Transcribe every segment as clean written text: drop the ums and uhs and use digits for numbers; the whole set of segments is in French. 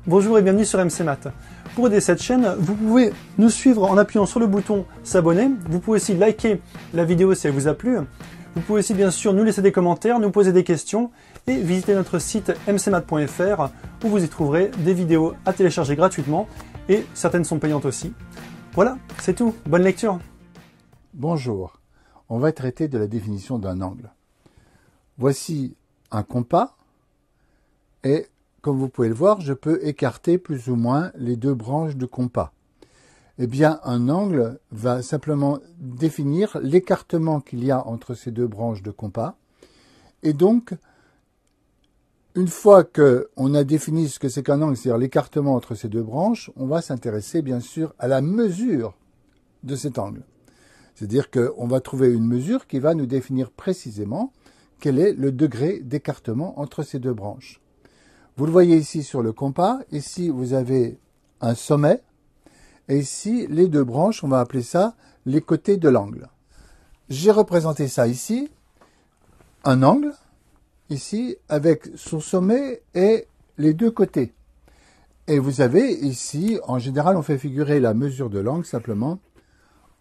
Bonjour et bienvenue sur MC Math. Pour aider cette chaîne, vous pouvez nous suivre en appuyant sur le bouton s'abonner. Vous pouvez aussi liker la vidéo si elle vous a plu. Vous pouvez aussi bien sûr nous laisser des commentaires, nous poser des questions et visiter notre site mcmath.fr où vous y trouverez des vidéos à télécharger gratuitement et certaines sont payantes aussi. Voilà, c'est tout. Bonne lecture. Bonjour, on va traiter de la définition d'un angle. Voici un compas et comme vous pouvez le voir, je peux écarter plus ou moins les deux branches de compas. Eh bien, un angle va simplement définir l'écartement qu'il y a entre ces deux branches de compas. Et donc, une fois qu'on a défini ce que c'est qu'un angle, c'est-à-dire l'écartement entre ces deux branches, on va s'intéresser bien sûr à la mesure de cet angle. C'est-à-dire qu'on va trouver une mesure qui va nous définir précisément quel est le degré d'écartement entre ces deux branches. Vous le voyez ici sur le compas. Ici, vous avez un sommet. Et ici, les deux branches, on va appeler ça les côtés de l'angle. J'ai représenté ça ici, un angle, ici, avec son sommet et les deux côtés. Et vous avez ici, en général, on fait figurer la mesure de l'angle simplement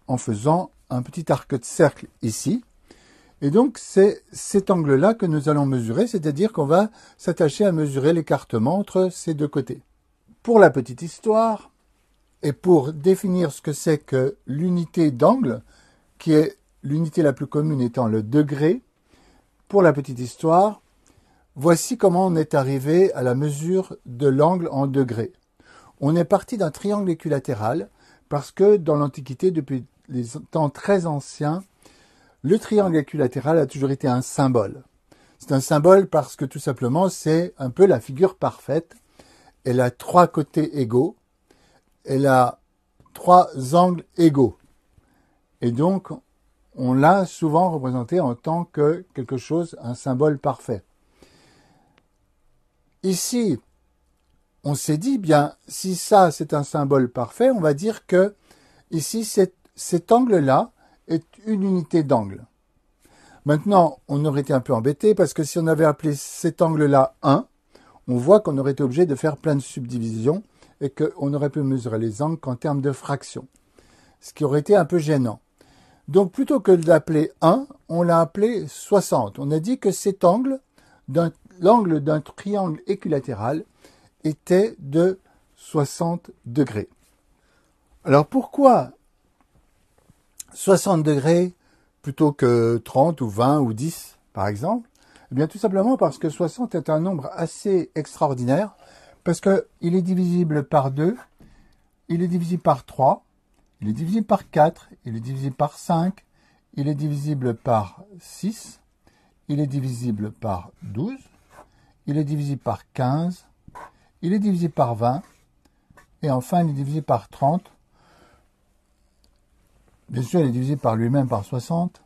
en faisant un petit arc de cercle ici. Et donc, c'est cet angle-là que nous allons mesurer, c'est-à-dire qu'on va s'attacher à mesurer l'écartement entre ces deux côtés. Pour la petite histoire, et pour définir ce que c'est que l'unité d'angle, qui est l'unité la plus commune étant le degré, pour la petite histoire, voici comment on est arrivé à la mesure de l'angle en degrés. On est parti d'un triangle équilatéral, parce que dans l'Antiquité, depuis les temps très anciens, le triangle équilatéral a toujours été un symbole. C'est un symbole parce que tout simplement, c'est un peu la figure parfaite. Elle a trois côtés égaux. Elle a trois angles égaux. Et donc, on l'a souvent représenté en tant que quelque chose, un symbole parfait. Ici, on s'est dit, bien, si ça, c'est un symbole parfait, on va dire que ici, cet angle-là est une unité d'angle. Maintenant, on aurait été un peu embêté parce que si on avait appelé cet angle-là 1, on voit qu'on aurait été obligé de faire plein de subdivisions et qu'on aurait pu mesurer les angles qu'en termes de fractions, ce qui aurait été un peu gênant. Donc, plutôt que de l'appeler 1, on l'a appelé 60. On a dit que cet angle, l'angle d'un triangle équilatéral, était de 60 degrés. Alors, pourquoi 60 degrés plutôt que 30 ou 20 ou 10, par exemple? Eh bien, tout simplement parce que 60 est un nombre assez extraordinaire, parce qu'il est divisible par 2, il est divisible par 3, il est divisible par 4, il est divisible par 5, il est divisible par 6, il est divisible par 12, il est divisible par 15, il est divisible par 20, et enfin, il est divisible par 30. Bien sûr, il est divisible par lui-même par 60.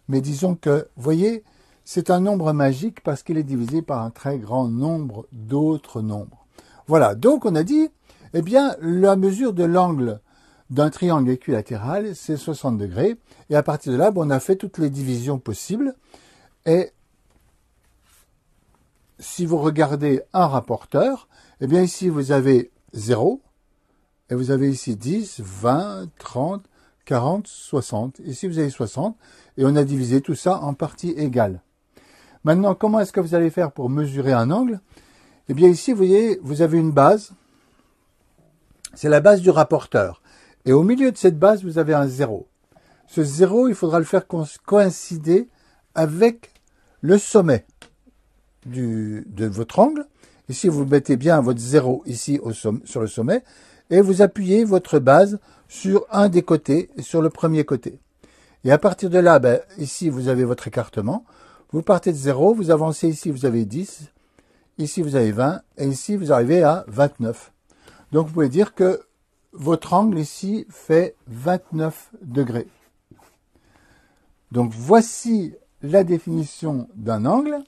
Mais disons que, vous voyez, c'est un nombre magique parce qu'il est divisé par un très grand nombre d'autres nombres. Voilà, donc on a dit, eh bien, la mesure de l'angle d'un triangle équilatéral, c'est 60 degrés. Et à partir de là, on a fait toutes les divisions possibles. Et si vous regardez un rapporteur, eh bien ici, vous avez 0. Et vous avez ici 10, 20, 30, 40, 60. Ici, vous avez 60. Et on a divisé tout ça en parties égales. Maintenant, comment est-ce que vous allez faire pour mesurer un angle? Eh bien, ici, vous voyez, vous avez une base. C'est la base du rapporteur. Et au milieu de cette base, vous avez un 0. Ce 0, il faudra le faire coïncider avec le sommet de votre angle. Ici, vous mettez bien votre 0 ici sur le sommet. Et vous appuyez votre base sur un des côtés, sur le premier côté. Et à partir de là, ici, vous avez votre écartement. Vous partez de 0, vous avancez ici, vous avez 10. Ici, vous avez 20. Et ici, vous arrivez à 29. Donc, vous pouvez dire que votre angle ici fait 29 degrés. Donc, voici la définition d'un angle.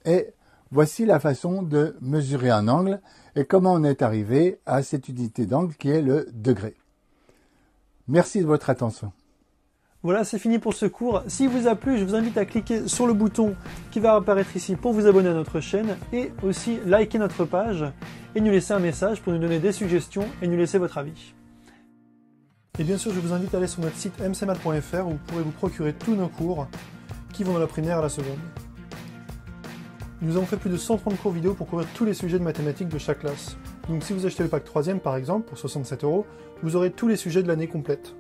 Et voici la façon de mesurer un angle et comment on est arrivé à cette unité d'angle qui est le degré. Merci de votre attention. Voilà, c'est fini pour ce cours. S'il vous a plu, je vous invite à cliquer sur le bouton qui va apparaître ici pour vous abonner à notre chaîne et aussi liker notre page. et nous laisser un message pour nous donner des suggestions et nous laisser votre avis. Et bien sûr, je vous invite à aller sur notre site mcmath.fr où vous pourrez vous procurer tous nos cours qui vont de la primaire à la seconde. Nous avons fait plus de 130 cours vidéo pour couvrir tous les sujets de mathématiques de chaque classe. Donc si vous achetez le pack 3e par exemple, pour 67 €, vous aurez tous les sujets de l'année complète.